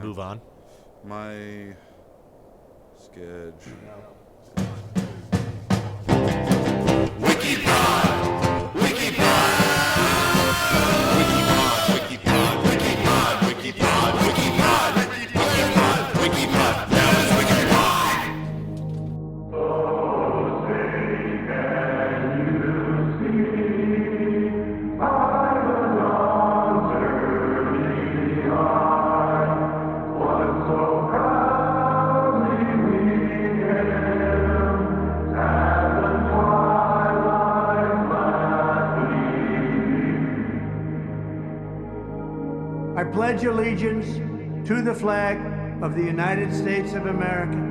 move on. My schedule. I pledge allegiance to the flag of the United States of America.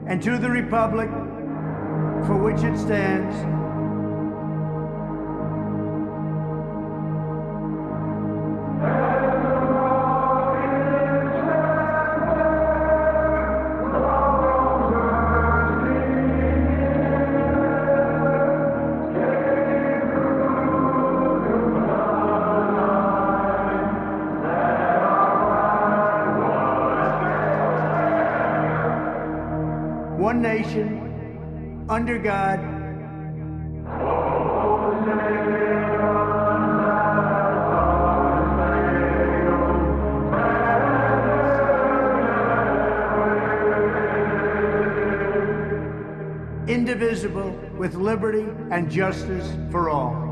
And to the republic for which it stands, one nation, under God, indivisible, with liberty and justice for all.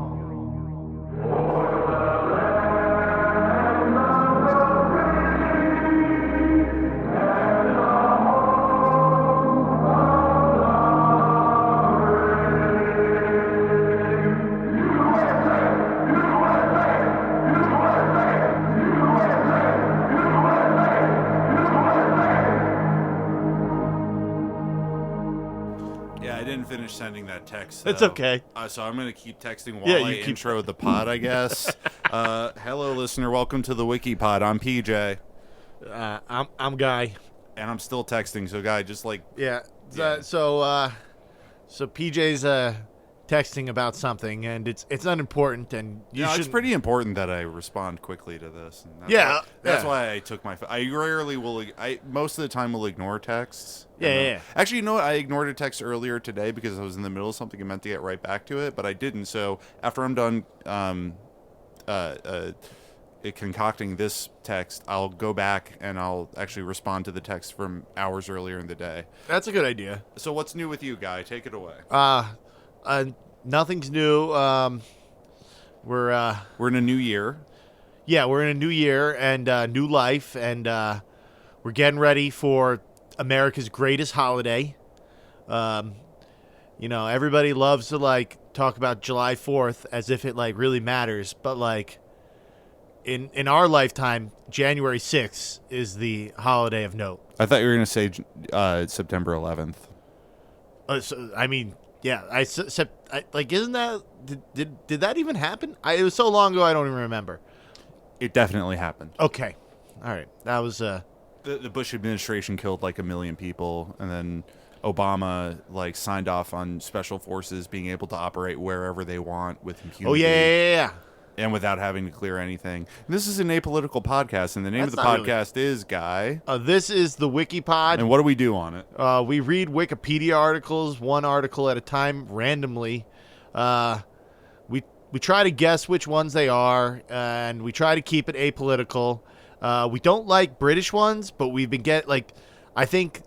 Finish sending that text. It's okay. So I'm going to keep texting while I intro the pod, I guess. Hello, listener. Welcome to the Wiki Pod. I'm PJ. I'm Guy. And I'm still texting, so Guy, just like... So PJ's texting about something, and it's unimportant, and it's pretty important that I respond quickly to this. And that's why I took my... I rarely will... most of the time will ignore texts. Yeah. Actually, you know what? I ignored a text earlier today because I was in the middle of something and meant to get right back to it, but I didn't. So after I'm done concocting this text, I'll go back and I'll actually respond to the text from hours earlier in the day. That's a good idea. So what's new with you, Guy? Take it away. Nothing's new. We're in a new year. Yeah, we're in a new year and new life, and we're getting ready for America's greatest holiday. Everybody loves to talk about July 4th as if it really matters, but in our lifetime, January 6th is the holiday of note. I thought you were going to say September 11th. Isn't that did that even happen? It was so long ago I don't even remember. It definitely happened. Okay, all right, that was the Bush administration killed 1 million people, and then Obama signed off on special forces being able to operate wherever they want with impunity. Oh yeah. And without having to clear anything. This is an apolitical podcast, and the name of the podcast is, Guy. This is the WikiPod. And what do we do on it? We read Wikipedia articles, one article at a time, randomly. We try to guess which ones they are, and we try to keep it apolitical. We don't like British ones, but we've been I think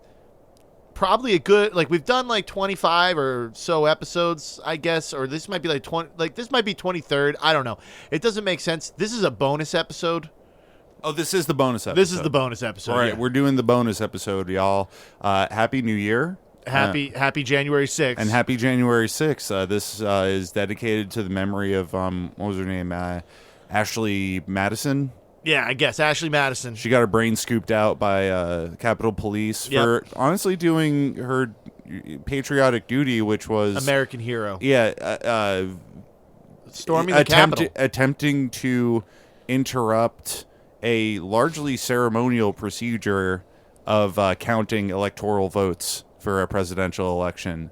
probably a good, we've done 25 or so episodes, I guess, or this might be 20, this might be 23rd. I don't know. It doesn't make sense. This is a bonus episode. Oh, this is the bonus episode. This is the bonus episode. All right, we're doing the bonus episode, y'all. Happy New Year. Happy January 6th. And happy January 6th. This is dedicated to the memory of, what was her name? Ashley Madison. Yeah, I guess. Ashley Madison. She got her brain scooped out by Capitol Police for honestly doing her patriotic duty, which was American hero. Yeah, Storming the Capitol. attempting to interrupt a largely ceremonial procedure of counting electoral votes for a presidential election.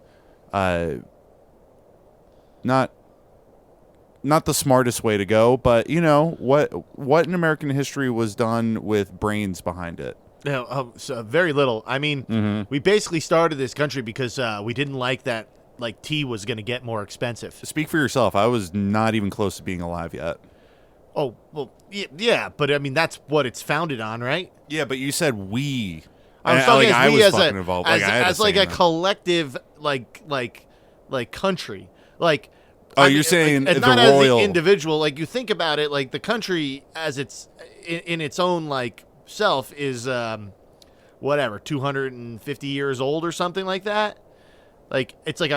Not the smartest way to go, but you know what in American history was done with brains behind it. No, so very little. I mean, we basically started this country because we didn't like that. Like tea was going to get more expensive. Speak for yourself. I was not even close to being alive yet. Oh well, yeah, but I mean that's what it's founded on, right? Yeah, but you said we. I was talking I as we was as fucking a involved. as like a collective, like country, like. Oh, I you're mean, saying like, the not royal as the individual. Like you think about it, like the country as it's in its own like self is whatever 250 years old or something like that. Like it's like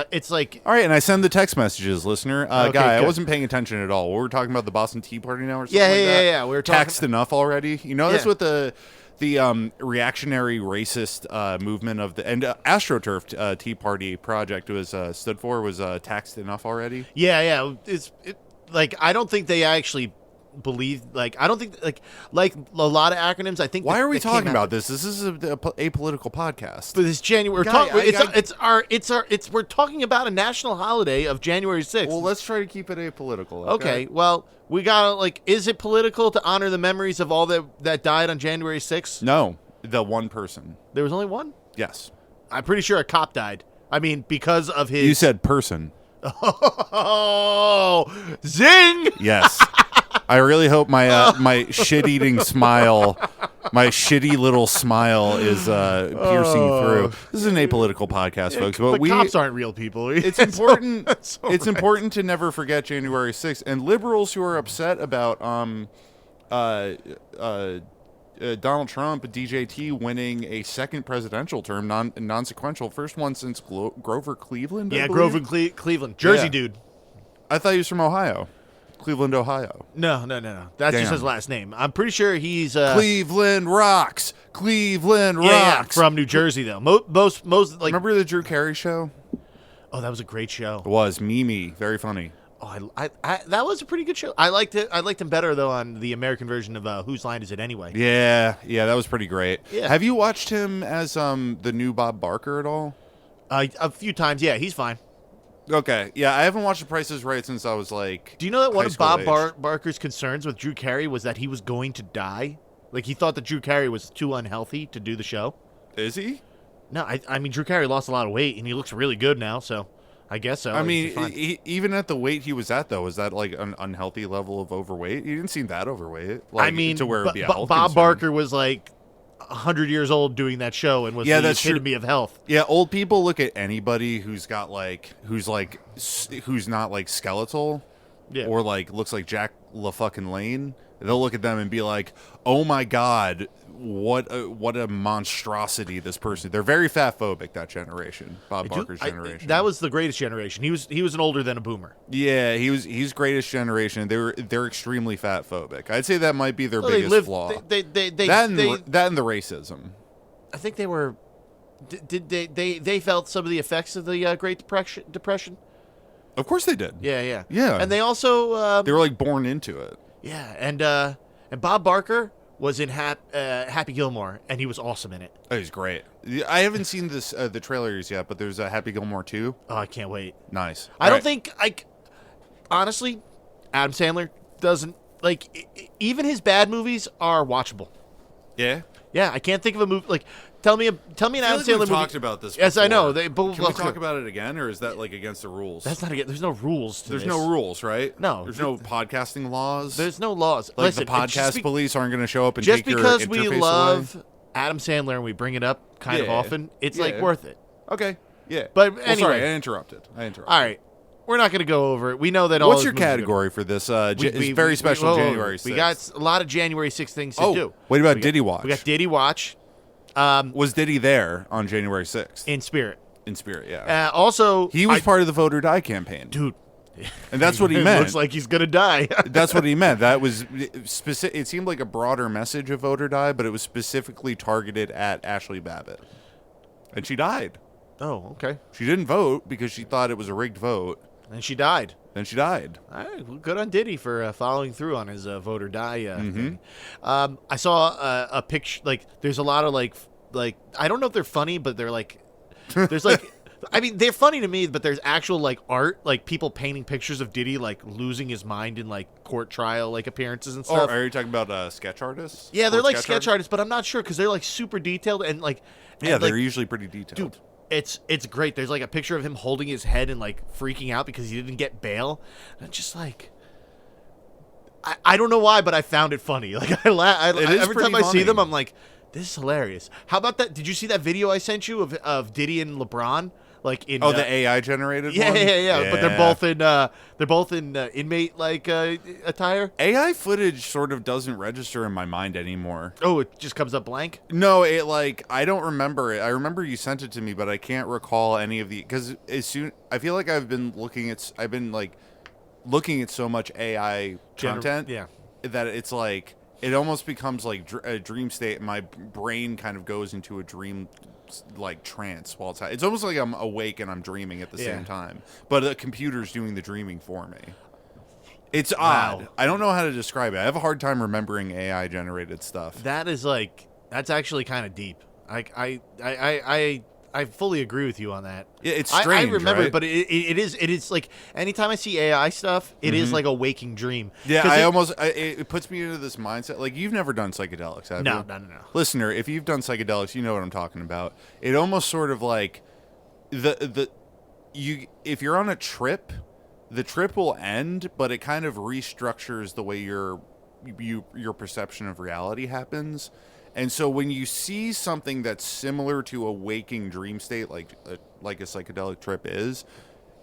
All right, and I send the text messages, listener. Okay, Guy, I good. wasn't paying attention at all. We were talking about the Boston Tea Party now or something Yeah, like yeah, that. yeah. We were talking Taxed enough already. You know, that's Yeah. what the reactionary racist movement of the and AstroTurf Tea Party project was stood for was taxed enough already. yeah. Like I don't think they actually believe. Like I don't think like a lot of acronyms. I think. Why that- are we that came talking out- about this? This is a apolitical podcast. But this January, Guy, we're talking about a national holiday of January 6th. Well, let's try to keep it apolitical. Okay, well, we gotta like, is it political to honor the memories of all that died on January 6th? No, the one person. There was only one? Yes. I'm pretty sure a cop died. I mean, because of his. You said person. Oh, zing! Yes. I really hope my my shit-eating smile, my shitty little smile is piercing through. This is an apolitical podcast, folks, but cops aren't real people. It's important. That's all It's right. important to never forget January 6th. And liberals who are upset about Donald Trump, DJT, winning a second presidential term, non-sequential, first one since Grover Cleveland. I Yeah, believe? Grover Cleveland, Jersey Yeah. dude. I thought he was from Ohio, Cleveland, Ohio. No. That's just Damn. his last name. I'm pretty sure he's Cleveland rocks. Cleveland yeah, rocks. from New Jersey though. Most like. Remember the Drew Carey show? Oh, that was a great show. It was Mimi, very funny. Oh, I that was a pretty good show. I liked it. I liked him better though on the American version of Whose Line Is It Anyway? Yeah, that was pretty great. Yeah. Have you watched him as the new Bob Barker at all? A few times. Yeah, he's fine. Okay, yeah, I haven't watched The Price is Right since I was like. Do you know that one high of school Bob age. Barker's concerns with Drew Carey was that he was going to die? Like he thought that Drew Carey was too unhealthy to do the show. Is he? No, I mean Drew Carey lost a lot of weight and he looks really good now. So I guess so. I mean, He's fine. even at the weight he was at, though, was that like an unhealthy level of overweight? He didn't seem that overweight. Like, I mean, to where it would be a health Bob concern. Barker was like 100 years old doing that show and was Yeah, the that's true. epitome of health. Yeah, old people look at anybody who's not like skeletal, Yeah. or like looks like Jack LaFucking Lane. They'll look at them and be like, "Oh my God, what a monstrosity this person." They're very fat phobic. That generation, Bob Barker's generation. That was the greatest generation. He was an older than a boomer. Yeah, he's greatest generation. They're extremely fat phobic. I'd say that might be their Well, biggest flaw. They that and the racism. I think they were. Did they felt some of the effects of the Great Depression? Of course they did. Yeah. Yeah. And they also They were like born into it. yeah, and Bob Barker was in Happy Gilmore, and he was awesome in it. Oh, he's great. I haven't seen the trailers yet, but there's a Happy Gilmore 2. Oh, I can't wait. Nice. I don't think honestly, Adam Sandler doesn't even his bad movies are watchable. Yeah. Yeah, I can't think of a movie like. Tell me an Adam Sandler movie. talked about this. Yes, I know. Can we talk about it again, or is that like against the rules? That's not. There's no rules. To There's this. no rules, right? No. There's no podcasting laws. There's no laws. like Listen, the podcast just police aren't going to show up and just take because your we interface love away. Adam Sandler and we bring it up kind of Yeah. often, it's like Yeah. worth it. Okay. Yeah. But Well, anyway. sorry, I interrupted. All right, we're not going to go over it. We know that all. What's those your movies are good. category for this? We- very special whoa, whoa, whoa. January 6th. We got a lot of January 6th things to Oh, do. what about We got- Diddy Watch? We got Diddy Watch Was Diddy there on January 6th? in spirit. In spirit, yeah. Also, He was part of the vote or die campaign. dude. And that's what he It meant. looks like he's gonna die. That's what he meant. That was specific. It seemed like a broader message of vote or die, but it was specifically targeted at Ashley Babbitt, and she died. Oh, okay. She didn't vote because she thought it was a rigged vote. And she died. Then she died. All right, well, good on Diddy for following through on his vote or die thing. I saw a picture. Like, there's a lot of like I don't know if they're funny, but they're like, there's like, I mean, they're funny to me, but there's actual like art, like people painting pictures of Diddy like losing his mind in like court trial like appearances and stuff. Oh, are you talking about sketch artists? Yeah, they're Or like sketch artists, but I'm not sure because they're like super detailed and like. Yeah, and, they're like, usually pretty detailed. dude. It's great. There's like a picture of him holding his head and like freaking out because he didn't get bail. And I'm just like, I don't know why, but I found it funny. Like I laugh every time I see them. I'm like, this is hilarious. How about that? Did you see that video I sent you of Diddy and LeBron? Like in the AI generated yeah, one? yeah. But they're both in inmate like attire. AI footage sort of doesn't register in my mind anymore. Oh, it just comes up blank. No, it like I don't remember it. I remember you sent it to me, but I can't recall any of the because I feel like I've been looking at so much AI content that it's like it almost becomes like a dream state. My brain kind of goes into a dream like trance while it's almost like I'm awake and I'm dreaming at the same time, but the computer's doing the dreaming for me. It's odd. I don't know how to describe it. I have a hard time remembering AI generated stuff. That's actually kind of deep. I fully agree with you on that. Yeah, it's strange. I remember, right? but it is like anytime I see AI stuff, it is like a waking dream. Yeah, it puts me into this mindset. Like you've never done psychedelics, have you? No. Listener, if you've done psychedelics, you know what I'm talking about. It almost sort of like if you're on a trip, the trip will end, but it kind of restructures the way your perception of reality happens. And so when you see something that's similar to a waking dream state, like a psychedelic trip is,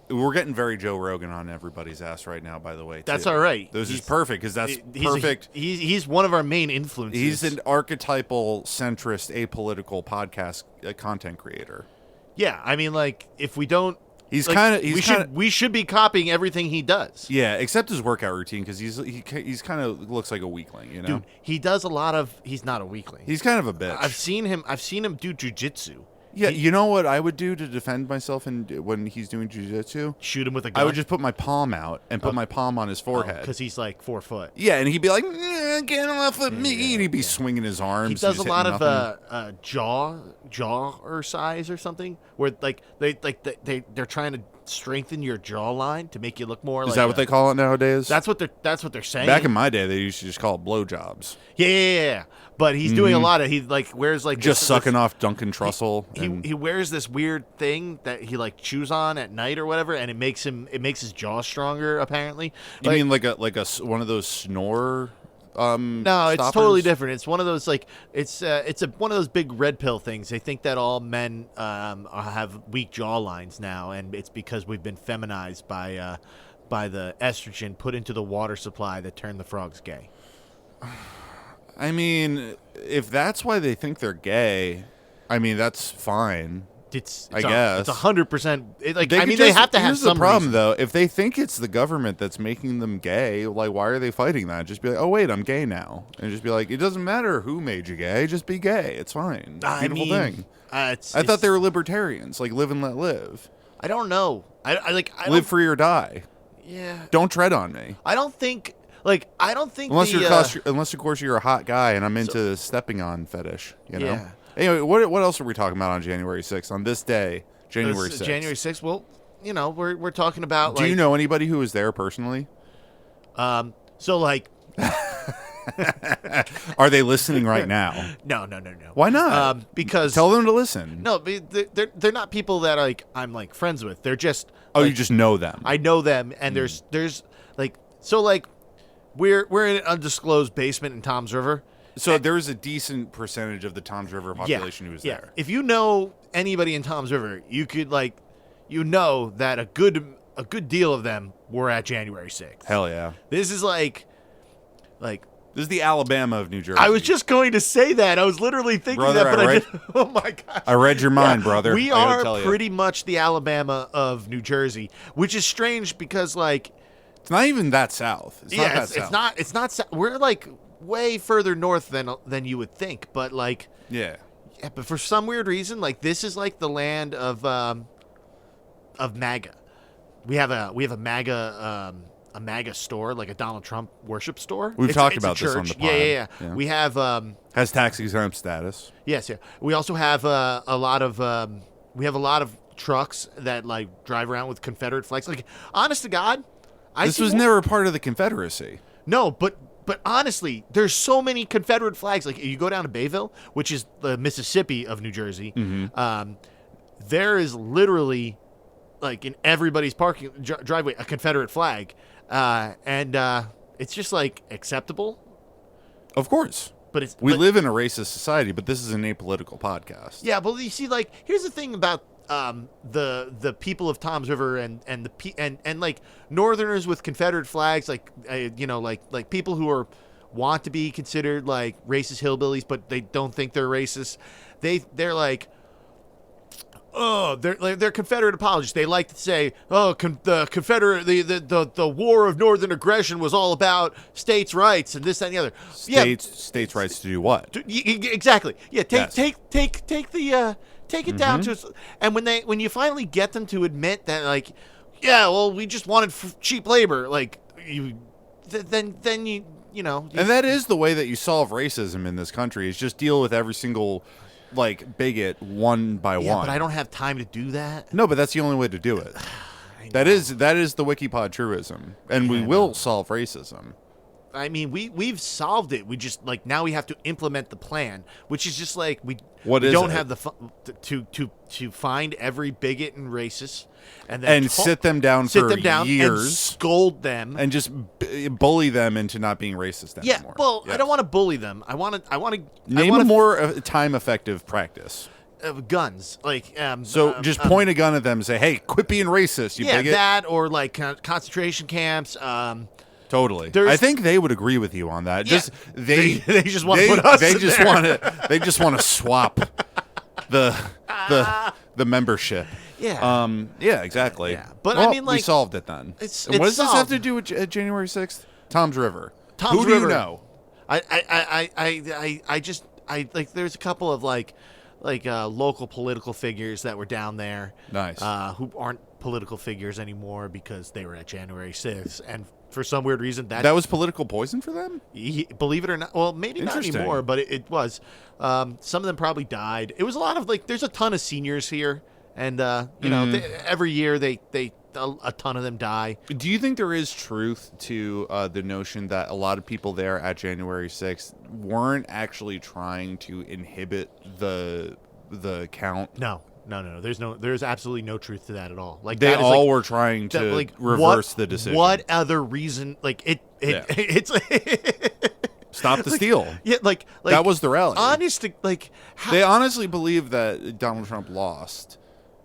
we're getting very Joe Rogan on everybody's ass right now, by the way. That's all right. This is perfect because that's perfect. He's one of our main influences. He's an archetypal, centrist, apolitical podcast content creator. Yeah, I mean, like if we don't. We should be copying everything he does. Yeah, except his workout routine because he's kind of looks like a weakling, you know. Dude, he does a lot of. He's not a weakling. He's kind of a bitch. I've seen him do jujitsu. Yeah, you know what I would do to defend myself when he's doing jiu-jitsu? Shoot him with a gun? I would just put my palm out and put my palm on his forehead. Because he's like 4 foot. Yeah, and he'd be like, get off of me. And he'd be swinging his arms. He does a lot of jaw or size or something where like they're trying to strengthen your jawline to make you look more. Is that what they call it nowadays? That's what they're saying. Back in my day, they used to just call it blowjobs. Yeah. But he's doing a lot of he like wears like just sucking off Duncan Trussell. He wears this weird thing that he like chews on at night or whatever, and it makes his jaw stronger. Apparently, you mean like one of those snore? No, it's totally different. It's one of those like it's one of those big red pill things. They think that all men have weak jawlines now, and it's because we've been feminized by the estrogen put into the water supply that turned the frogs gay. I mean, if that's why they think they're gay, I mean that's fine. I guess it's 100%. Like they they have to have here's some the problem reason. though. If they think it's the government that's making them gay, like why are they fighting that? Just be like, oh wait, I'm gay now, and just be like, it doesn't matter who made you gay, just be gay. It's fine. Beautiful thing. I thought they were libertarians, like live and let live. I don't know. I live free or die. Yeah. Don't tread on me. I don't think. Unless of course you're a hot guy and I'm into stepping on fetish, you know. Yeah. Anyway, what else are we talking about on January 6th? On this day, January 6th. January 6th. Well, you know, we're talking about. Do you know anybody who was there personally? So like. Are they listening right now? No. Why not? Because tell them to listen. No, they're not people that I'm like friends with. They're just. Oh, you just know them. I know them, and there's like so like. We're in an undisclosed basement in Toms River. So there's a decent percentage of the Toms River population who was there. If you know anybody in Toms River, you could that a good deal of them were at January 6th. Hell yeah. This is like this is the Alabama of New Jersey. I was just going to say that. I was literally thinking that, but I didn't. Oh my gosh. I read your mind, brother. We are pretty much the Alabama of New Jersey, which is strange because like it's not even that south. It's not. We're like way further north than you would think, but like yeah. Yeah, but for some weird reason, like this is like the land of MAGA. We have a MAGA store, like a Donald Trump worship store. We've talked it's about a this on church. the pod. Yeah. We have Has tax exempt status. yes, yeah. We also have a lot of trucks that like drive around with Confederate flags. Like, honest to God, This was never part of the Confederacy. No, but honestly, there's so many Confederate flags. Like, you go down to Bayville, which is the Mississippi of New Jersey. There is literally, like, in everybody's parking driveway, a Confederate flag, and it's just like acceptable. Of course. But we live in a racist society, but this is an apolitical podcast. Yeah, but you see, like, here's the thing about the people of Tom's River and like Northerners with Confederate flags, like like people who want to be considered like racist hillbillies, but they don't think they're racist. They're like, oh, they're Confederate apologists. They like to say, oh, the Confederate the war of Northern aggression was all about states' rights and this, that, and the other. States' rights to do what? Exactly. Yeah. Yes. Take it down to, and when you finally get them to admit that, like, yeah, well, we just wanted cheap labor, like, then you know. And that is the way that you solve racism in this country, is just deal with every single, like, bigot one by one. But I don't have time to do that. No, but that's the only way to do it. That is the Wikipod truism, and we will solve racism. I mean, we've solved it. We just, like, now we have to implement the plan, which is just like we don't have the to find every bigot and racist, and then sit them down for years, and scold them, and just bully them into not being racist anymore. Yeah, well, yes. I don't want to bully them. I want to name a more time effective practice. Guns, like just point a gun at them and say, "Hey, quit being racist, you bigot." That, or like concentration camps. Totally. I think they would agree with you on that. Yeah, just they just want to put us. They just want to swap the membership. Yeah. Yeah. Exactly. Yeah. But well, I mean, like, we solved it then. What does this have to do with January 6th? Tom's River. Who do you know? I like. There's a couple of like local political figures that were down there. Nice. Who aren't political figures anymore because they were at January 6th, and for some weird reason that was political poison for them. Believe it or not, well, maybe not anymore, but it was. Some of them probably died. It was a lot of, like, there's a ton of seniors here, and you know, every year they a ton of them die. Do you think there is truth to the notion that a lot of people there at January 6th weren't actually trying to inhibit the count? No. There's absolutely no truth to that at all. Like, they that is, all like, were trying to like, reverse the decision. What other reason? Like, it's stop the steal. Yeah, like that was the rally. They honestly believe that Donald Trump lost,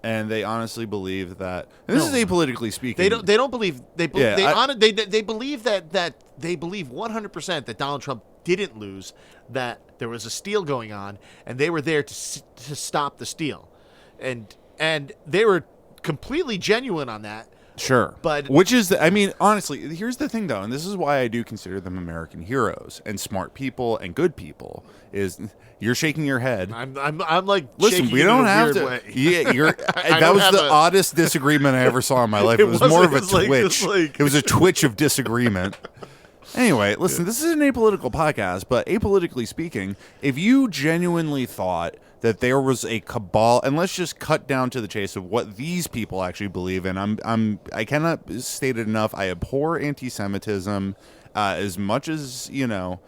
and they honestly believe that. And this is apolitically speaking. They don't believe they believe 100% that Donald Trump didn't lose, that there was a steal going on, and they were there to stop the steal. And they were completely genuine on that. Sure. But which is I mean, honestly, here's the thing though, and this is why I do consider them American heroes and smart people and good people, is you're shaking your head. I'm like, listen, we don't have to. Way. Yeah, that was the oddest disagreement I ever saw in my life. It was more of a twitch. It was a twitch of disagreement. Anyway, listen, this is an apolitical podcast, but apolitically speaking, if you genuinely thought that there was a cabal, and let's just cut down to the chase of what these people actually believe in. I cannot state it enough. I abhor anti-Semitism as much as, you know,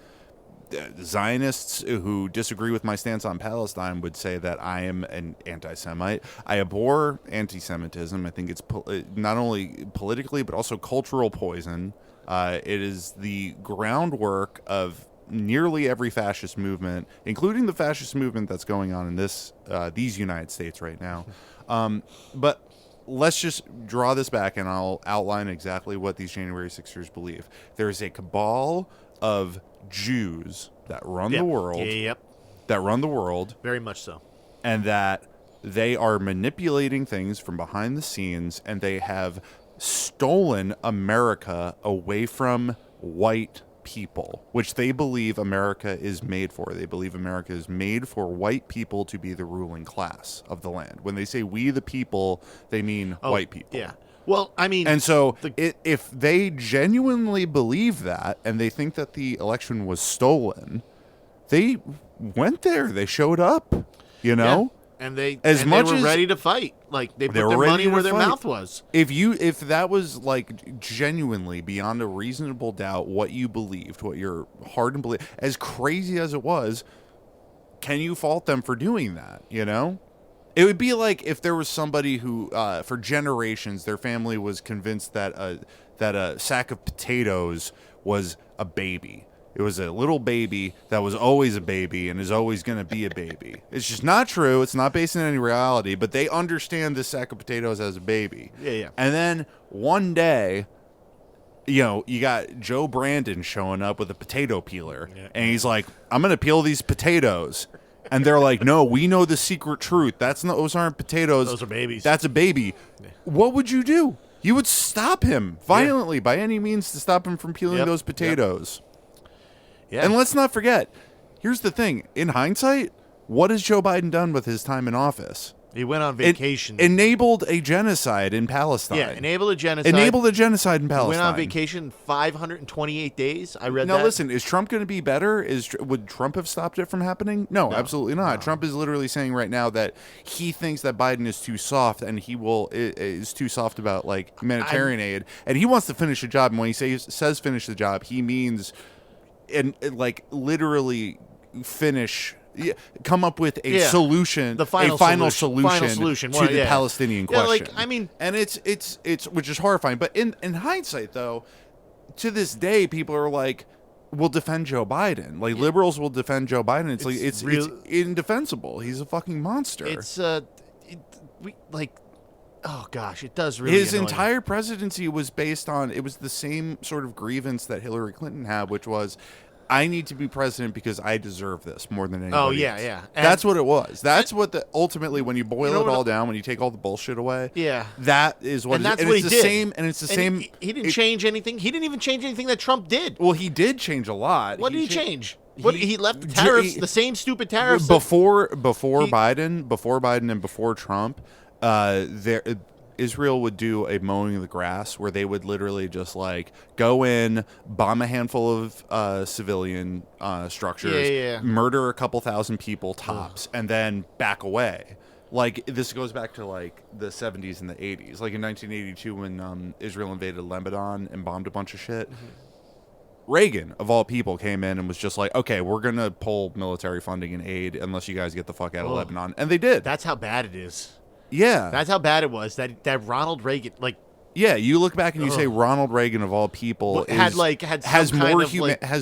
Zionists who disagree with my stance on Palestine would say that I am an anti-Semite. I abhor anti-Semitism. I think it's not only politically but also cultural poison. It is the groundwork of nearly every fascist movement, including the fascist movement that's going on in these United States right now. But let's just draw this back, and I'll outline exactly what these January 6ers believe. There is a cabal of Jews that run the world. Yep. That run the world. Very much so. And that they are manipulating things from behind the scenes, and they have stolen America away from white people, which they believe America is made for. They believe America is made for white people to be the ruling class of the land. When they say we the people, they mean white people. Yeah. Well, I mean, and so if they genuinely believe that and they think that the election was stolen, they went there. They showed up, you know? Yeah. And they much were as ready to fight. Like they put their ready money to where their fight. mouth was. If that was like genuinely beyond a reasonable doubt what you believed, what your heart and belief, as crazy as it was, can you fault them for doing that? You know, it would be like if there was somebody who, for generations, their family was convinced that a sack of potatoes was a baby. It was a little baby that was always a baby and is always going to be a baby. It's just not true. It's not based on any reality, but they understand this sack of potatoes as a baby. Yeah. And then one day, you know, you got Joe Brandon showing up with a potato peeler, and he's like, I'm going to peel these potatoes. And they're like, no, we know the secret truth. Those aren't potatoes. Those are babies. That's a baby. Yeah. What would you do? You would stop him violently by any means to stop him from peeling those potatoes. Yeah. And let's not forget, here's the thing. In hindsight, what has Joe Biden done with his time in office? He went on vacation. Enabled a genocide in Palestine. Yeah, enabled a genocide. Enabled a genocide in Palestine. Went on vacation 528 days. I read that. Now listen, is Trump going to be better? Would Trump have stopped it from happening? No, absolutely not. No. Trump is literally saying right now that he thinks that Biden is too soft, and he is too soft about like humanitarian aid, and he wants to finish the job. And when he says finish the job, he means and like literally come up with a solution, the final solution to the Palestinian question. Like, I mean, and it's which is horrifying. But in hindsight, though, to this day, people are like, "We'll defend Joe Biden." Like liberals will defend Joe Biden. It's indefensible. He's a fucking monster. Oh gosh, it does really. His entire presidency was based on it was the same sort of grievance that Hillary Clinton had, which was, I need to be president because I deserve this more than anybody. Oh yeah, else. yeah. That's what it was. That's what ultimately, when you boil it all down, when you take all the bullshit away, that is what. And that's what he did. It's the same. He didn't change anything. He didn't even change anything that Trump did. Well, he did change a lot. What did he change? He left the tariffs, the same stupid tariffs before Biden and before Trump. Israel would do a mowing of the grass where they would literally just like go in, bomb a handful of civilian structures, murder a couple thousand people tops, and then back away. Like this goes back to like the 70s and the 80s. Like in 1982 when Israel invaded Lebanon and bombed a bunch of shit. Mm-hmm. Reagan, of all people, came in and was just like, okay, we're going to pull military funding and aid unless you guys get the fuck out of Lebanon. And they did. That's how bad it is. Yeah. That's how bad it was. That Ronald Reagan, like... Yeah, you look back and you say Ronald Reagan, of all people, has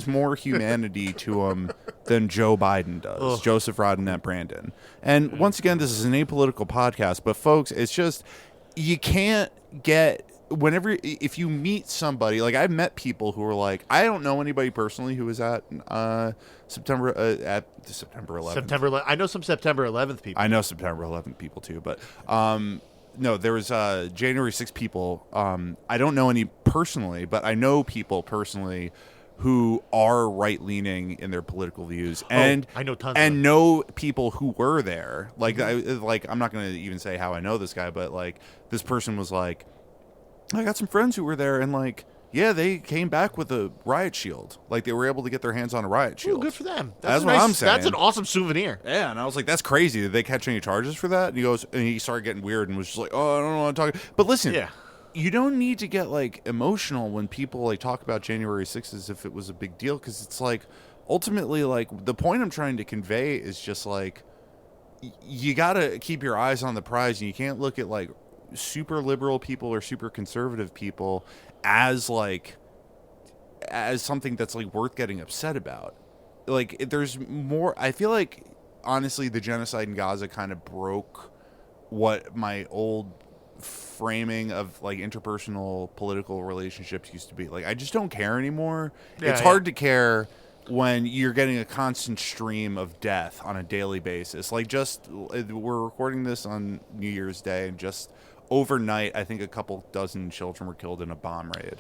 more humanity to him than Joe Biden does. Joseph Robinette Brandon. And once again, this is an apolitical podcast, but folks, it's just, you can't get... if you meet somebody, like I've met people who are like, I don't know anybody personally who was at September 11th. I know some September 11th people. I know September 11th people too, but no, there was January 6th people. I don't know any personally, but I know people personally who are right-leaning in their political views, and I know tons and know people who were there. Like, I'm not going to even say how I know this guy, but like this person was like, I got some friends who were there, and like, yeah, they came back with a riot shield. Like, they were able to get their hands on a riot shield. Ooh, good for them. That's what I'm saying. That's an awesome souvenir. Yeah, and I was like, that's crazy. Did they catch any charges for that? And he goes, and he started getting weird and was just like, oh, I don't know what I'm talking. But listen, you don't need to get like emotional when people like talk about January 6th as if it was a big deal, because it's like, ultimately, like, the point I'm trying to convey is just like, you got to keep your eyes on the prize, and you can't look at like super liberal people or super conservative people as something that's like worth getting upset about. Like, there's more. I feel like honestly the genocide in Gaza kind of broke what my old framing of like interpersonal political relationships used to be. Like, I just don't care anymore. It's hard to care when you're getting a constant stream of death on a daily basis. Like, just we're recording this on New Year's Day, and just overnight, I think a couple dozen children were killed in a bomb raid.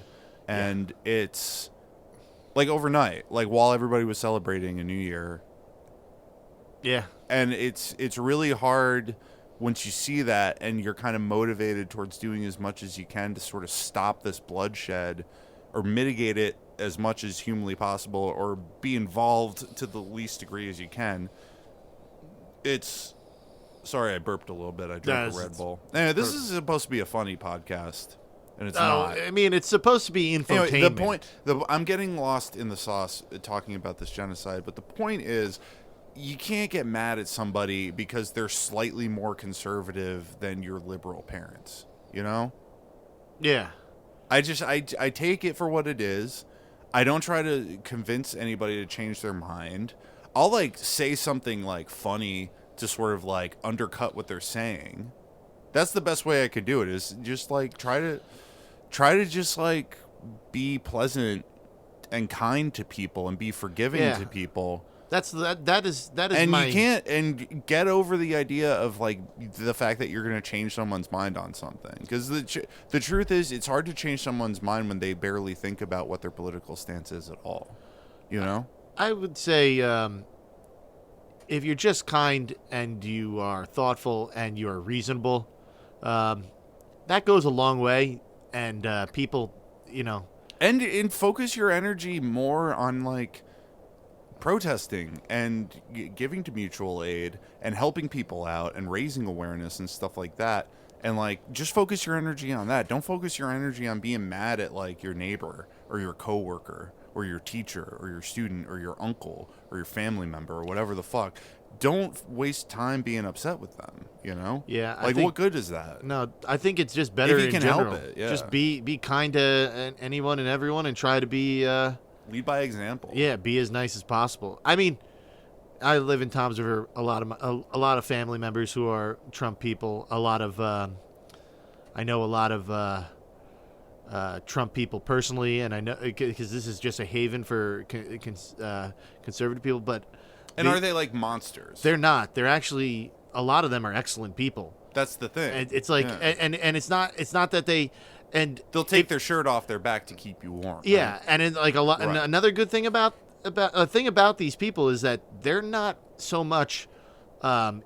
And it's like overnight, like while everybody was celebrating a new year. Yeah. And it's really hard once you see that and you're kind of motivated towards doing as much as you can to sort of stop this bloodshed or mitigate it as much as humanly possible or be involved to the least degree as you can. It's... Sorry, I burped a little bit. I drank a Red Bull. Anyway, this is supposed to be a funny podcast, and it's not. I mean, it's supposed to be infotainment. Anyway, the point... I'm getting lost in the sauce talking about this genocide, but the point is... You can't get mad at somebody because they're slightly more conservative than your liberal parents, you know? Yeah. I take it for what it is. I don't try to convince anybody to change their mind. I'll, like, say something, like, funny to sort of, like, undercut what they're saying. That's the best way I could do it, is just, like, try to just, like, be pleasant and kind to people and be forgiving to people. That is and my... you can't and get over the idea of like the fact that you're going to change someone's mind on something, because the truth is it's hard to change someone's mind when they barely think about what their political stance is at all, you know. I would say if you're just kind and you are thoughtful and you are reasonable, that goes a long way, and people, you know, and focus your energy more on like protesting and giving to mutual aid and helping people out and raising awareness and stuff like that, and like just focus your energy on that. Don't focus your energy on being mad at like your neighbor or your coworker or your teacher or your student or your uncle or your family member or whatever the fuck. Don't waste time being upset with them, you know? Yeah. Like, what good is that? No, I think it's just better if you in can general. help it, yeah. Just be kind to anyone and everyone, and try to be... lead by example. Yeah, be as nice as possible. I mean, I live in Toms River. A lot of family members who are Trump people. I know a lot of Trump people personally, and I know because this is just a haven for conservative people. But are they like monsters? They're not. They're actually, a lot of them are excellent people. That's the thing. And it's like, and it's not that they. And they'll take their shirt off their back to keep you warm. Yeah, right? and like a lot. Right. And another good thing about these people is that they're not so much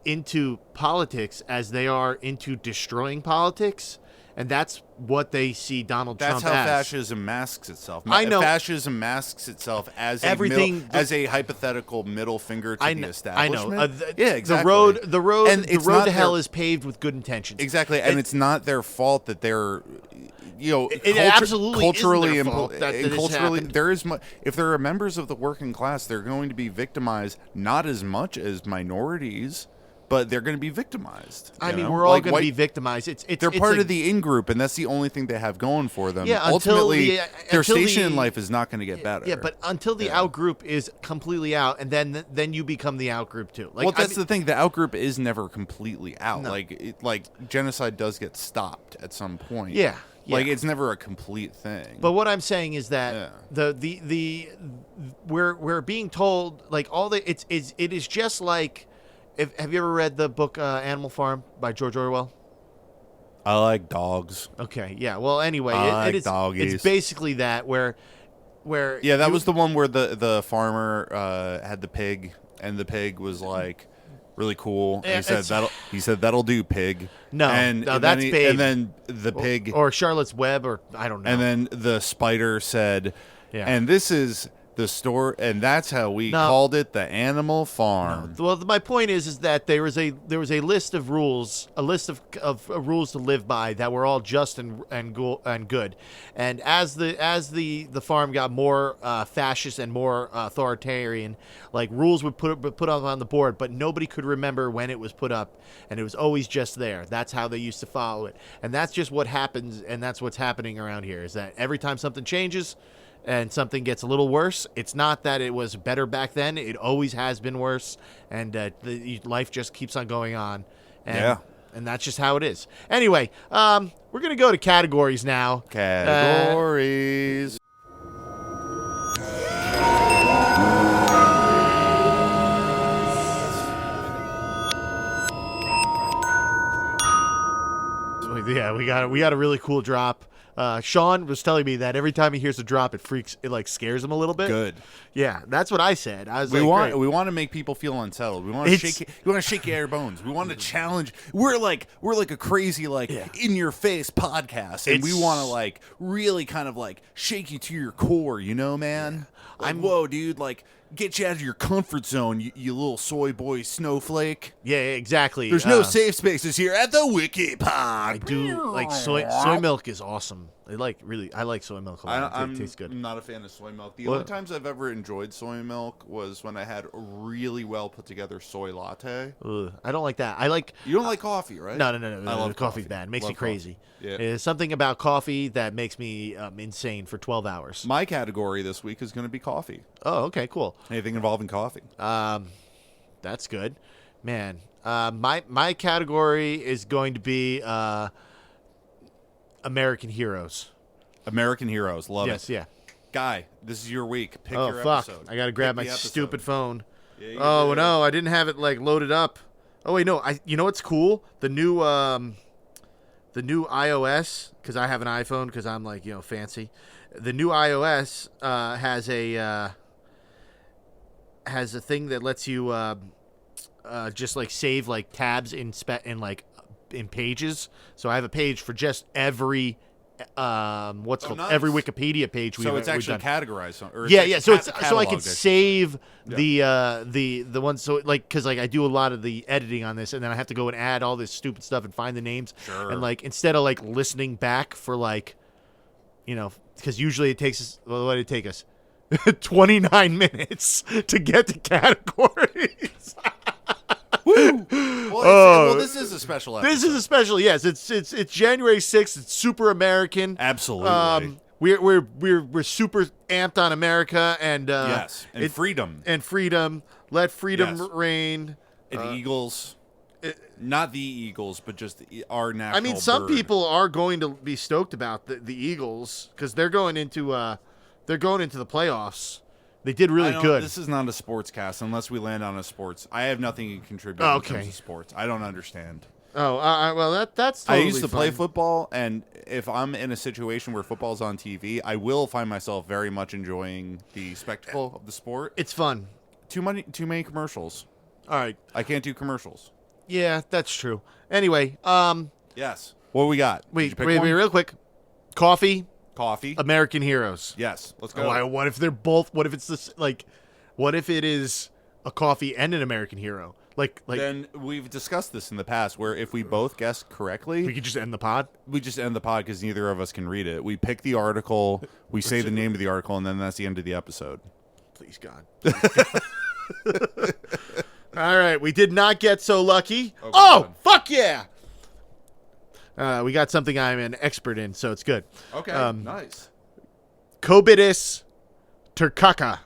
into politics as they are into destroying politics, and that's what they see Donald Trump as. That's how fascism masks itself. I know fascism masks itself as everything as a hypothetical middle finger to the establishment. I know. Yeah, exactly. The road to hell is paved with good intentions. Exactly, and it's not their fault that they're. You know, it absolutely culturally isn't their fault that culturally, there is if there are members of the working class, they're going to be victimized not as much as minorities, but they're going to be victimized. I mean, we're all going to be victimized. They're part of the in-group, and that's the only thing they have going for them. Yeah, ultimately, their station in life is not going to get better. Yeah, but until the out-group is completely out, and then you become the out-group too. Like, well, that's the thing. The out-group is never completely out. No. Like genocide does get stopped at some point. Yeah. Yeah. Like, it's never a complete thing. But what I'm saying is that we're being told like it is just like, have you ever read the book Animal Farm by George Orwell? I like dogs. Okay, yeah. Well, anyway, it's basically that where that was the one where the farmer had the pig, and the pig was like really cool. And he said that'll do, pig. No, and that's Babe. And then the pig or Charlotte's Web, or I don't know. And then the spider said, and this is the store, and that's how we called it, the Animal Farm. No. Well, my point is that there was a list of rules, of rules to live by that were all just and good. And as the farm got more fascist and more authoritarian, like rules would put up on the board, but nobody could remember when it was put up, and it was always just there. That's how they used to follow it, and that's just what happens, and that's what's happening around here. Is that every time something changes and something gets a little worse, it's not that it was better back then. It always has been worse, and life just keeps on going on. And, and that's just how it is. Anyway, we're going to go to categories now. Categories. Yeah, we got a really cool drop. Sean was telling me that every time he hears a drop, it like scares him a little bit. Good. Yeah, that's what I said. I was We like, want to make people feel unsettled. We want to shake. We want to shake your bones. We want to challenge. We're like a crazy in your face podcast, and we want to like really kind of like shake you to your core. You know, man. Like, whoa, dude. Like, get you out of your comfort zone, you little soy boy snowflake. Yeah, exactly. There's no safe spaces here at the Wiki Pod. I do like soy milk is awesome. I like soy milk a lot. It tastes good. I'm not a fan of soy milk. The only times I've ever enjoyed soy milk was when I had a really well put together soy latte. Ugh, I don't like that. You don't like coffee, right? No. I love coffee's coffee. bad. It makes me crazy. Yeah. There's something about coffee that makes me insane for 12 hours. My category this week is going to be coffee. Oh, okay, cool. Anything involving coffee. That's good, man. My category is going to be American Heroes. American Heroes. Love it. Yes, yeah. Guy, this is your week. Pick Oh, your fuck. episode. I got to grab Pick my the episode. stupid phone. Yeah, Oh, no. I didn't have it, like, loaded up. Oh, wait, no. You know what's cool? The new iOS, because I have an iPhone because I'm, like, fancy. The new iOS has a thing that lets you just, like, save, like, tabs in pages. So I have a page for just every nice. every Wikipedia page So it's actually we've done. categorized. Or Yeah. So it's so I cataloged, can save the ones. So because I do a lot of the editing on this, and then I have to go and add all this stupid stuff and find the names. Sure. And like instead of like listening back for because usually it takes us. Well, what did it take us? 29 minutes to get to categories. Woo! Well, this is a special episode. This is a special. Yes, it's January 6th. It's super American. Absolutely. We're super amped on America and yes, and freedom. And freedom. Let freedom Yes. reign. And Eagles. Not the Eagles, but just our national I mean, some bird. people are going to be stoked about the Eagles because they're going into the playoffs. They did really good. This is not a sports cast unless we land on a sports. I have nothing to contribute in terms of sports. I don't understand. Oh, well, that's totally I used to play fine. football, and if I'm in a situation where football's on TV, I will find myself very much enjoying the spectacle of the sport. It's fun. Too many commercials. All right. I can't do commercials. Yeah, that's true. Anyway, Yes. What we got? Did you wait, pick one? real quick. Coffee, Coffee. American Heroes. Yes. Let's go. Oh, what if they're both? What if it's this? What if it is a coffee and an American hero? Like Then we've discussed this in the past, where if we both guess correctly, we could just end the pod. we just end the pod because neither of us can read it. We pick the article, we say the name of the article, and then that's the end of the episode. Please God. All right, we did not get so lucky. Oh, fuck yeah! We got something I'm an expert in, so it's good. Okay, nice. Cobitis Turcica.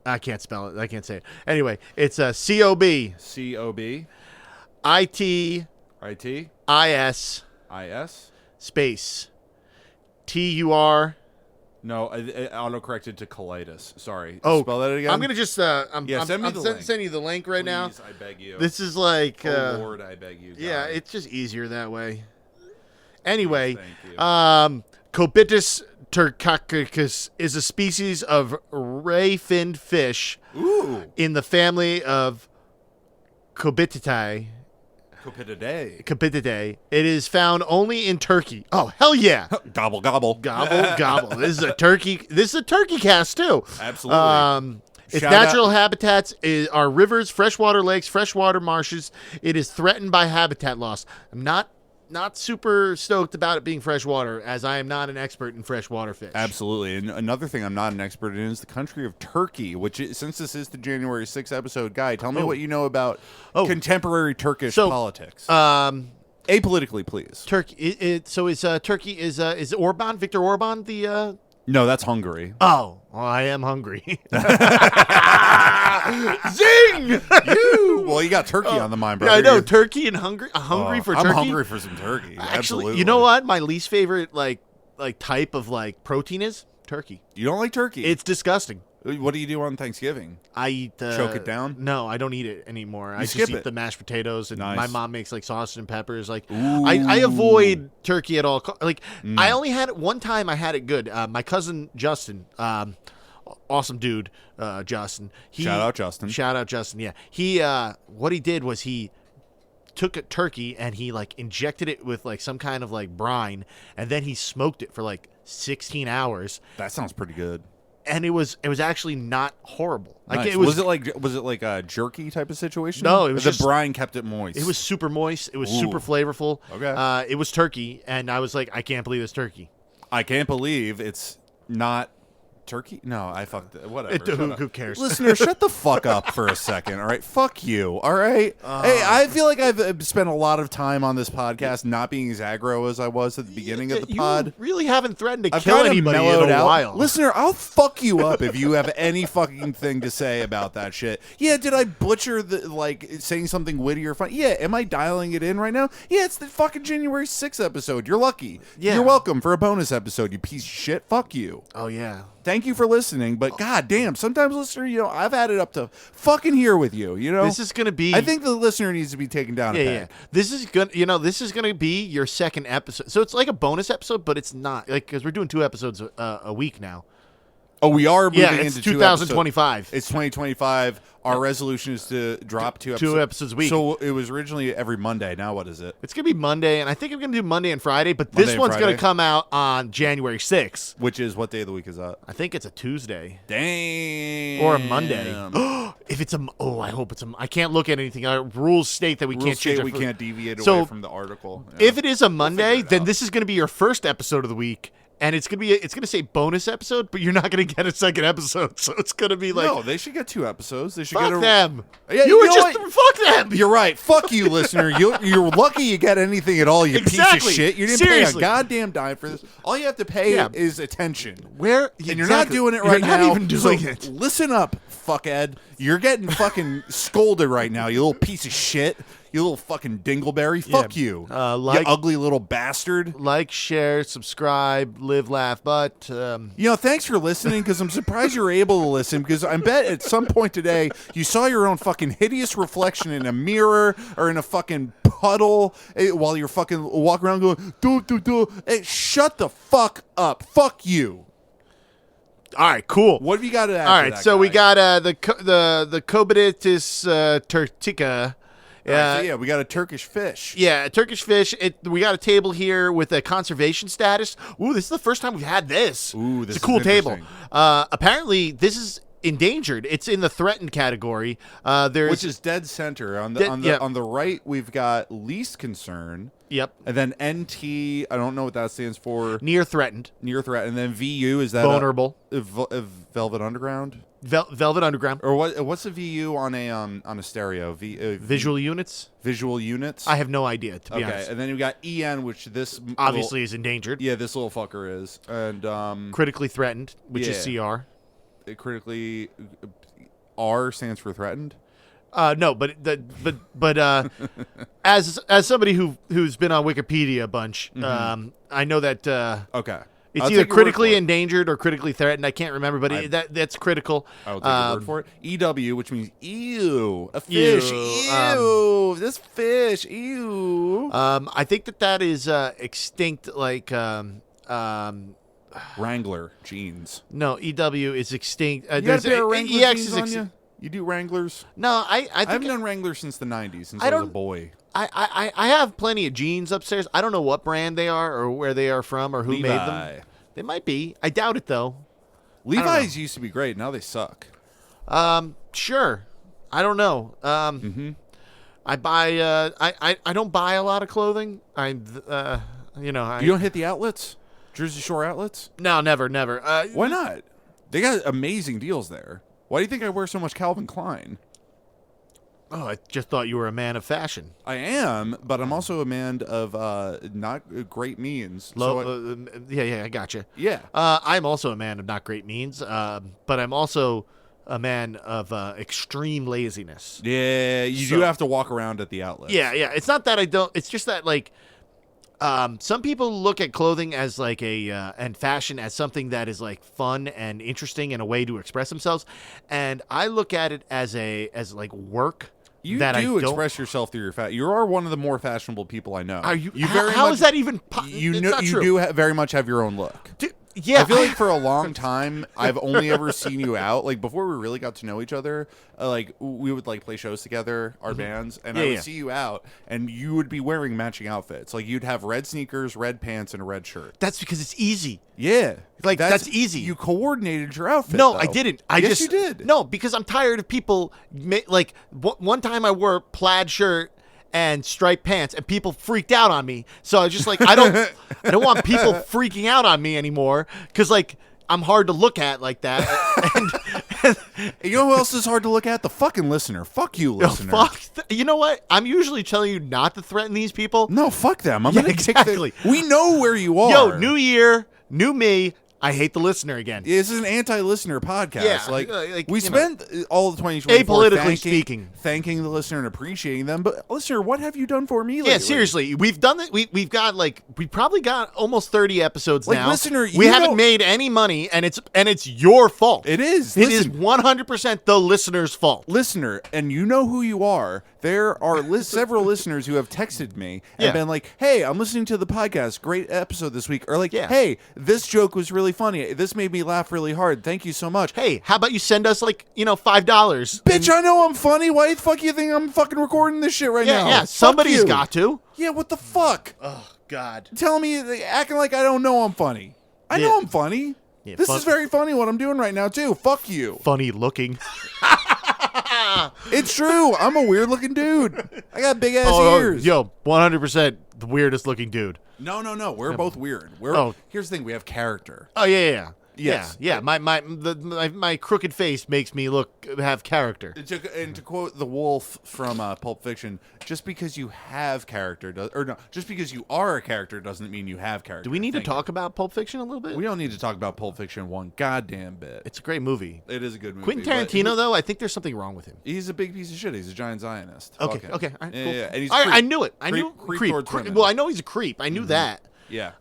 I can't spell it. I can't say it. Anyway, it's COB. COB. ITIS IS. space TUR. No, it auto-corrected to colitis. Sorry. Oh, spell that again. I'm gonna just send me the link. sending you the link right now. Please, I beg you. This is like oh Lord, I beg you. God. yeah, it's just easier that way. Anyway, Thank you. Cobitis turcicus is a species of ray-finned fish Ooh. in the family of Cobitidae. Cobitidae. It is found only in Turkey. Oh, hell yeah. Gobble gobble. Gobble, gobble. This is a turkey cast too. Absolutely. Its Shout natural out- habitats are rivers, freshwater lakes, freshwater marshes. It is threatened by habitat loss. I'm not super stoked about it being freshwater, as I am not an expert in freshwater fish. Absolutely. And another thing I'm not an expert in is the country of Turkey, which since this is the January 6th episode, Guy, tell me what you know about contemporary Turkish politics. Apolitically, please. Turkey. Turkey is Orban, Viktor Orban, the No, that's Hungary. Oh, well, I am hungry. Zing! Well, you got Turkey on the mind, brother. Yeah, I know. Turkey and Hungary. Hungry for turkey. I'm hungry for some turkey. Actually, Absolutely. you know what? My least favorite like type of like protein is turkey. You don't like turkey? It's disgusting. What do you do on Thanksgiving? I eat Choke it down? No, I don't eat it anymore. I skip just eat it? the mashed potatoes, and Nice. my mom makes like sausage and peppers. Like Ooh. I avoid turkey at all. Like I only had it one time. I had it good. My cousin Justin, awesome dude, Justin. Shout out Justin. Shout out Justin. Yeah, he what he did was he took a turkey and he like injected it with like some kind of like brine, and then he smoked it for like 16 hours. That sounds pretty good. And it was actually not horrible. Like Nice. it was was it like a jerky type of situation? No, it was the just- brine kept it moist. It was super moist. It was Ooh. super flavorful. Okay. It was turkey, and I was like, I can't believe it's turkey. I can't believe it's not turkey. No, I fucked it. Whatever. Shut up. Who cares? Listener, shut the fuck up for a second. All right, fuck you. All right. Hey, I feel like I've spent a lot of time on this podcast not being as aggro as I was at the beginning of the You pod. really haven't threatened to I've kill kinda anybody in mellowed a out. while. Listener, I'll fuck you up if you have any fucking thing to say about that shit. Yeah, did I butcher the like saying something witty or funny? Yeah, am I dialing it in right now? Yeah, it's the fucking January 6th episode. You're lucky. Yeah. You're welcome for a bonus episode, you piece of shit. Fuck you. Oh yeah. Thank you for listening, but god damn, sometimes listener, I've had it up to fucking here with you, This is gonna be. I think the listener needs to be taken down a peg. This is gonna. This is gonna be your second episode. So it's like a bonus episode, but it's not like because we're doing 2 episodes a week now. Oh, we are moving Yeah, it's into 2025. It's 2025. Our resolution is to drop 2 episodes. 2 episodes a week. So it was originally every Monday. Now what is it? It's gonna be Monday, and I think I'm gonna do Monday and Friday. But Monday this and one's Friday? gonna come out on January 6th. Which is what day of the week is that? I think it's a Tuesday. Damn. Or a Monday. If it's I hope it's a. I can't look at anything. Rules state that we Rules can't change. state our we fir- can't deviate So, away from the article. Yeah. If it is a Monday, it then out. this is going to be your first episode of the week, and it's going to say bonus episode, but you're not going to get a second episode. So it's going to be like no, they should get 2 episodes. They should fuck get a them. Yeah, you were know just what? fuck them. You're right. Fuck you, listener. You're lucky you get anything at all, you piece Exactly. of shit. You didn't Seriously. pay a goddamn dime for this. All you have to pay Yeah. is attention. Where And you're not doing it right you're now. Not even doing so it. Listen up, fuckhead. You're getting fucking scolded right now, you little piece of shit. You little fucking dingleberry. Fuck you. You ugly little bastard. Like, share, subscribe, live, laugh, but Thanks for listening, because I'm surprised you're able to listen, because I bet at some point today you saw your own fucking hideous reflection in a mirror or in a fucking puddle while you're fucking walking around going, do. Hey, shut the fuck up. Fuck you. all right, cool. What have you got to add? All to right, that so we guy? got the Cobitis Turcica. All right, so we got a Turkish fish. Yeah, Turkish fish. We got a table here with a conservation status. Ooh, this is the first time we've had this. Ooh, this it's a is cool table. interesting. Apparently, this is endangered. It's in the threatened category. There's Which is dead center. On the right, we've got least concern. Yep, And then NT, I don't know what that stands for. near threatened, Near threat. And then VU, is that vulnerable, a Velvet Underground? Velvet Underground, Or what's a VU on a stereo? visual units. Visual units? I have no idea, to be Okay, honest. and then you got EN, which this Obviously, is endangered. yeah, this little fucker is. And Critically threatened, which is CR. it critically R stands for threatened. No, but as somebody who's been on Wikipedia a bunch, I know that Okay. it's I'll either take your word critically for it. endangered or critically threatened. I can't remember, but that's critical. I will take your word for it. EW, which means ew, a fish. Ew, This fish. Ew. I think that is extinct. Like Wrangler jeans. no, EW is extinct. You got There's a pair of Wrangler EX jeans is on extinct. you? You do Wranglers? No, I I think haven't done Wranglers since the 90s, since I I was a don't- boy. I have plenty of jeans upstairs. I don't know what brand they are or where they are from or who made Levi. them. They might be. I doubt it though. Levi's used to be great. Now they suck. Sure. I don't know. I buy. I don't buy a lot of clothing. I You don't hit the outlets? Jersey Shore outlets? No, never. Why not? They got amazing deals there. Why do you think I wear so much Calvin Klein? Oh, I just thought you were a man of fashion. I am, but I'm also a man of not great means. Yeah, I gotcha. Yeah. I'm also a man of not great means, but I'm also a man of extreme laziness. Yeah, you do have to walk around at the outlet. Yeah. It's not that I don't. It's just that like Some people look at clothing as like and fashion as something that is like fun and interesting and a way to express themselves, and I look at it as like work. You that do I don't, express yourself through your fashion. You are one of the more fashionable people I know. Are you? You How much, is that even? You know, you do very much have your own look. Yeah, I feel like for a long time I've only ever seen you out. Like before we really got to know each other, like we would like play shows together, our bands, and I would see you out, and you would be wearing matching outfits. Like you'd have red sneakers, red pants, and a red shirt. That's because it's easy. Yeah, like that's easy. You coordinated your outfit. No, though. I didn't. Yes, you did. No, because I'm tired of people. Like one time I wore a plaid shirt and striped pants, and people freaked out on me. So I was just like, I don't want people freaking out on me anymore, because like I'm hard to look at like that. You know who else is hard to look at? The fucking listener. Fuck you, listener. You know what? I'm usually telling you not to threaten these people. No, fuck them. I'm gonna exactly. We know where you are. Yo, new year, new me. I hate the listener again. This is an anti-listener podcast. Yeah, like we spent all the 2024 apolitically thanking the listener and appreciating them. But listener, what have you done for me lately? Yeah, seriously, we've done it. We probably got almost 30 episodes now. Listener, we haven't made any money, and it's your fault. It is. It is 100% the listener's fault. Listener, and you know who you are. There are several listeners who have texted me and been like, "Hey, I'm listening to the podcast. Great episode this week." Or like, "Hey, this joke was really funny. This made me laugh really hard. Thank you so much." Hey, how about you send us like $5? Bitch, I know I'm funny. Why the fuck you think I'm fucking recording this shit right now? Yeah, somebody's got to. Yeah, what the fuck? Oh God. Telling me, acting like I don't know I'm funny. I know I'm funny. Yeah, this is very funny what I'm doing right now too. Fuck you. Funny looking. It's true. I'm a weird looking dude. I got big ass ears. Yo, 100% the weirdest looking dude. No. We're both weird. Here's the thing. We have character. Oh yeah. Yes. Yeah. My crooked face makes me have character. And to quote the wolf from Pulp Fiction, just because you have character just because you are a character doesn't mean you have character. Do we need to talk about Pulp Fiction a little bit? We don't need to talk about Pulp Fiction one goddamn bit. It's a great movie. It is a good movie. Quentin Tarantino, though, I think there's something wrong with him. He's a big piece of shit. He's a giant Zionist. Okay. All right, cool. Yeah. And he's I knew it. I knew creep towards women. Well, I know he's a creep. I knew that. Yeah.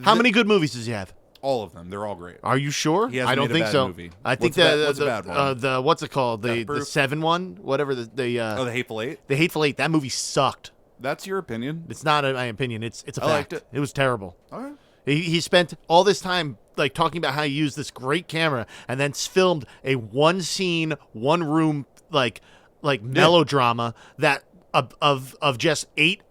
How many good movies does he have? All of them. They're all great. Are you sure? I don't think so. Movie. I think what's a bad one? The what's it called? The 7 one, whatever the Hateful Eight. The Hateful Eight. That movie sucked. That's your opinion. It's not my opinion. It's a fact. Liked it. It was terrible. All right. He spent all this time like talking about how he used this great camera and then filmed a one scene, one room like melodrama that of just 8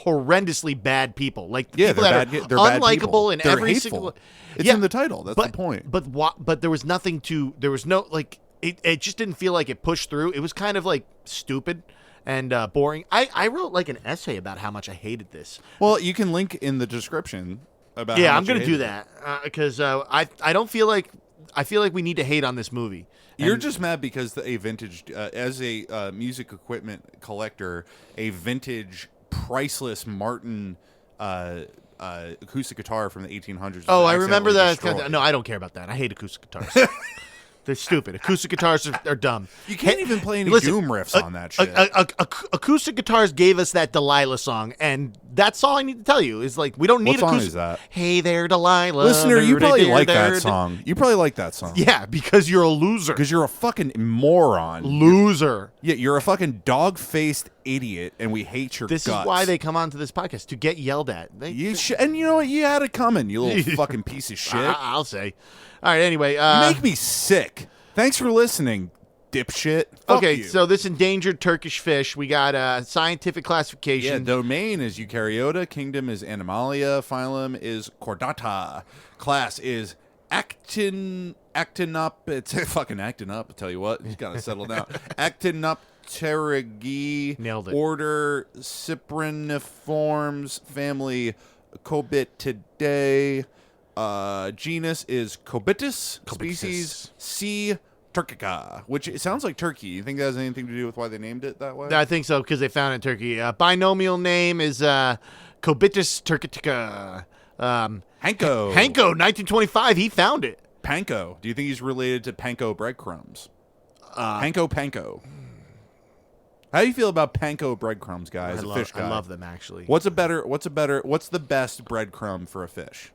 horrendously bad people. Like people that are unlikable in every single. It's in the title. That's the point. But there was nothing to. There was no like. It just didn't feel like it pushed through. It was kind of like stupid and boring. I wrote like an essay about how much I hated this. Well, you can link in the description about. Yeah, I'm going to do that because I don't feel like I feel like we need to hate on this movie. You're just mad because a vintage, as a music equipment collector, a vintage priceless Martin acoustic guitar from the 1800s. Oh, I remember that. Destroyed. No, I don't care about that. I hate acoustic guitars. They're stupid. Acoustic guitars are dumb. You can't even play any doom riffs on that shit. Acoustic guitars gave us that Delilah song, and that's all I need to tell you is like we don't need. What song is that? Hey there, Delilah. Listener, you probably like that song. You probably like that song. Yeah, because you're a loser. Because you're a fucking moron. Loser. You're a fucking dog-faced idiot, and we hate your guts. This is why they come onto this podcast, to get yelled at. And you know what? You had it coming, you little fucking piece of shit. I'll say. All right, anyway. You make me sick. Thanks for listening, dipshit. Fuck okay, you. So this endangered Turkish fish, we got scientific classification. Yeah, domain is Eukaryota, kingdom is Animalia, phylum is Chordata, class is Actinop. It's fucking acting up, I tell you what. You gotta settle down. Actinopterygii. Nailed it. Order Cypriniforms, family Cobitidae. Genus is Cobitis. Species C. Turcica, which it sounds like Turkey. You think that has anything to do with why they named it that way? I think so, because they found it in Turkey. Binomial name is Cobitis turcica. Hanko, 1925. He found it. Panko. Do you think he's related to Panko breadcrumbs? Panko. How do you feel about panko breadcrumbs, guys? Fish guy. I love them actually. What's the best breadcrumb for a fish?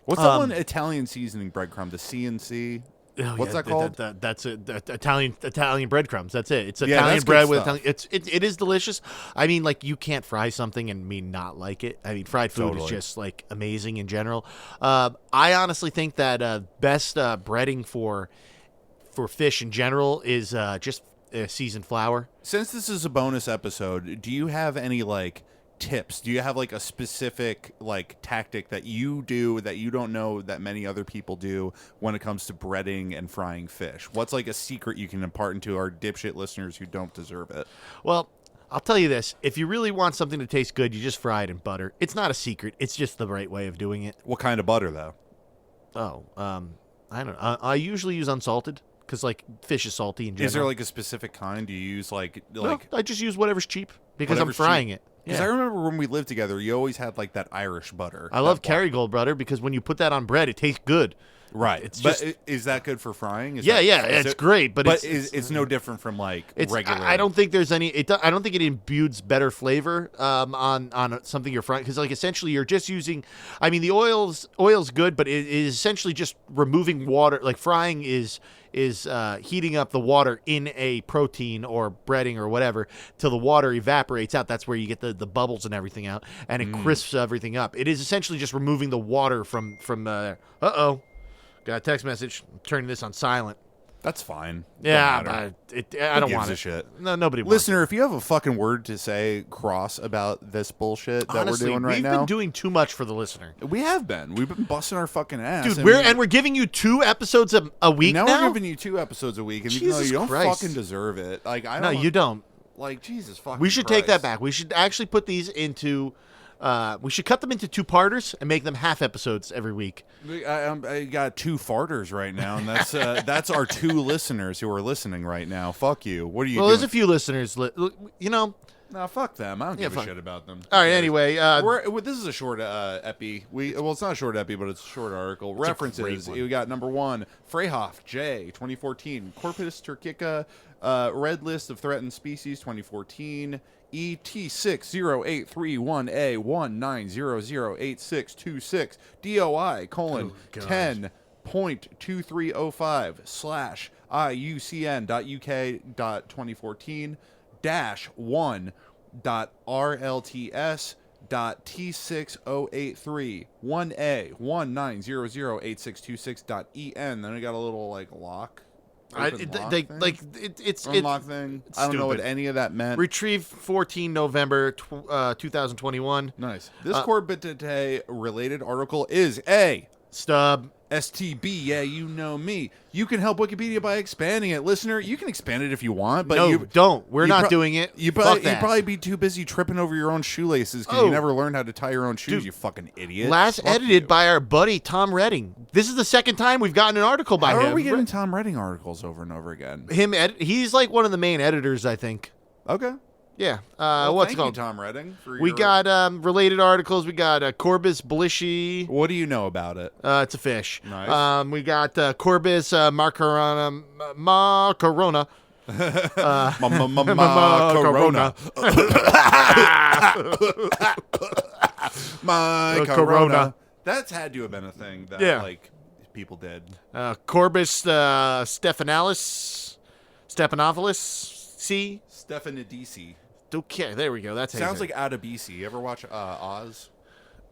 What's that one Italian seasoning breadcrumb? The C&C? Oh, What's that called? That's Italian breadcrumbs. That's it. It's Yeah, Italian that's bread good with stuff. Italian. It is delicious. I mean, like you can't fry something and me not like it. I mean, fried food Totally. is just like amazing in general. I honestly think that best breading for fish in general is just seasoned flour. Since this is a bonus episode, do you have any like tips? Do you have like a specific like tactic that you do that you don't know that many other people do when it comes to breading and frying fish? What's like a secret you can impart into our dipshit listeners who don't deserve it? Well, I'll tell you this: if you really want something to taste good, you just fry it in butter. It's not a secret. It's just the right way of doing it. What kind of butter though? Oh, I don't know. I usually use unsalted because like fish is salty in general. Is there like a specific kind? Do you use like No, I just use whatever's cheap because I'm Whatever's frying cheap. it. Because I remember when we lived together, you always had like that Irish butter. I love Kerrygold butter because when you put that on bread, it tastes good. Right. It's but just is that good for frying? yeah, it's great, but it's no different from like regular. I don't think there's any. I don't think it imbues better flavor on something you're frying because like essentially you're just using. I mean the oil's good, but it is essentially just removing water. Like frying is heating up the water in a protein or breading or whatever till the water evaporates out. That's where you get the bubbles and everything out, and it crisps everything up. It is essentially just removing the water from got a text message. I'm turning this on silent. That's fine. Yeah, Don't matter. but I don't gives want a it. shit? No, nobody wants Listener, if you have a fucking word to say cross about this bullshit that Honestly, we're doing right we've now, been doing too much for the listener. we have been. We've been busting our fucking ass. Dude, we're giving you 2 episodes a week now? we're giving you 2 episodes a week, and even though Jesus you don't Christ. fucking deserve it, like I No, don't. you don't. Like Jesus fucking. We should take that Christ. back. We should actually put these into we should cut them into 2-parters and make them half episodes every week. I got 2 farters right now, and that's our 2 listeners who are listening right now. Fuck you. What are you Well, doing? there's a few listeners, you know. No, fuck them. I don't give a fuck. shit about them. All right, anyway, This is a short epi. It's not a short epi, but it's a short article. great References. one. We got number 1, Freyhoff, J, 2014. Cobitis Turcica, Red List of Threatened Species, 2014. ET60831A19008626 DOI : 10.2305 / IUCN.UK.2014 1.RLTS.T6083 1A19008626.EN. Then I got a little like lock. It's Unlock thing. I don't know what stupid. any of that meant. Retrieved 14 November 2021. Nice. This Corbett related article is a Stub. STB. Yeah, you know me. You can help Wikipedia by expanding it, listener. You can expand it if you want, but No, don't. We're not doing it. You'd Fuck that. probably be too busy tripping over your own shoelaces because Oh. you never learned how to tie your own shoes. Dude, you fucking idiot. Last Fuck edited you. by our buddy Tom Redding. This is the second time we've gotten an article by How him. are we getting Tom Redding articles over and over again? He's like one of the main editors, I think. Okay. Yeah. Well, What's thank it called? you, Tom Redding. For We your- got related articles. We got Corbis Blishy. What do you know about it? It's a fish. Nice. We got Corbis Macarona. Corona. My Corona. Corona. That's had to have been a thing that Yeah. like people did. Corbis Stephanopoulos. C. Stephanidisi. Okay, there we go. That's how you Sounds say like Adabisi. You ever watch Oz? it.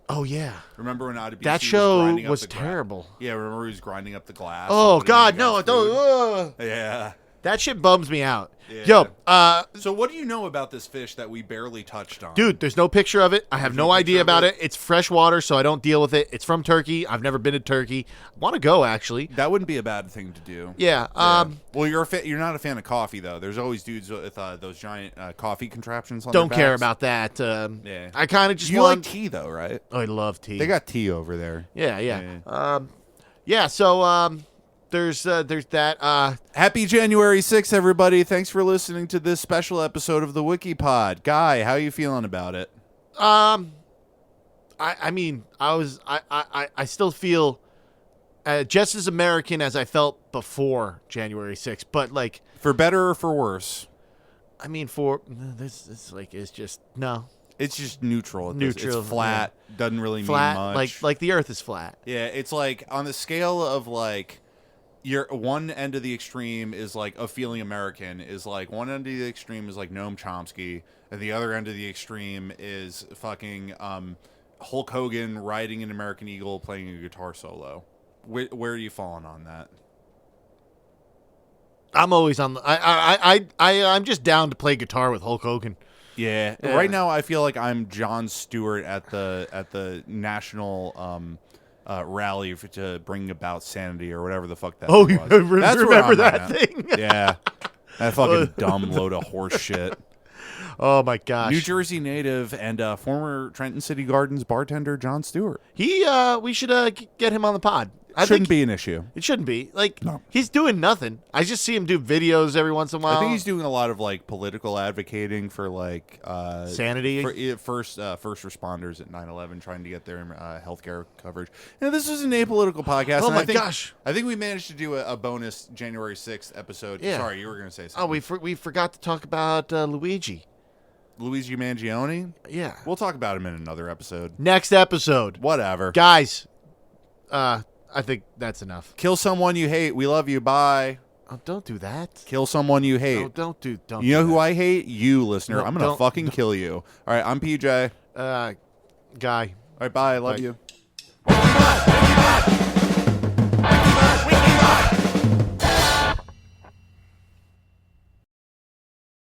Oh yeah, Remember when Adabisi that show grinding up was the terrible. Yeah, remember he was grinding up the glass? Oh and putting it God, no! against Don't. food? Yeah. That shit bums me out. Yeah. Yo, So what do you know about this fish that we barely touched on? dude, there's no picture of it. I have no no idea picture of about it? it. It's fresh water, so I don't deal with it. It's from Turkey. I've never been to Turkey. Want to go actually? That wouldn't be a bad thing to do. Yeah. Well, you're not a fan of coffee though. There's always dudes with those giant coffee contraptions on Don't their care backs. about that. Yeah. I kind of just You want. like tea though, right? Oh, I love tea. They got tea over there. Yeah. Yeah. Yeah. So there's that. Happy January 6th, everybody. Thanks for listening to this special episode of the WikiPod. Guy, how you feeling about it? I mean, I still feel just as American as I felt before January 6th, but like, For better or for worse? I mean, for this, it's just no It's just neutral. Neutral, It's flat. Doesn't really flat. mean much. Like the Earth is flat. Yeah, it's like on the scale of like your one end of the extreme is like a feeling American, is like one end of the extreme is like Noam Chomsky, and the other end of the extreme is fucking Hulk Hogan riding an American Eagle playing a guitar solo. Where are you falling on that? I'm always on the. I'm just down to play guitar with Hulk Hogan. Yeah. Right now I feel like I'm Jon Stewart at the national rally to bring about sanity or whatever the fuck that Oh, was. That's remember that thing? Yeah. That fucking dumb load of horse shit. Oh my gosh. New Jersey native and former Trenton City Gardens bartender Jon Stewart. We should get him on the pod. I Shouldn't think be an issue. It shouldn't be. Like, No. he's doing nothing. I just see him do videos every once in a while. I think he's doing a lot of like political advocating for like sanity. For first responders at 9/11, trying to get their healthcare coverage. This is an apolitical podcast. Oh and my gosh! I think we managed to do a bonus January 6th episode. Yeah. Sorry, you were going to say Oh, something. we forgot to talk about Luigi. Luigi Mangione. Yeah. We'll talk about him in another episode. Next episode, Whatever. guys. I think that's enough. Kill someone you hate. We love you. Bye. Oh, don't do that. Kill someone you hate. No, don't do. You know do who that. I hate? You, listener. No, I'm going to fucking kill you. All right, I'm PJ. Guy. All right, bye. I love Bye. you.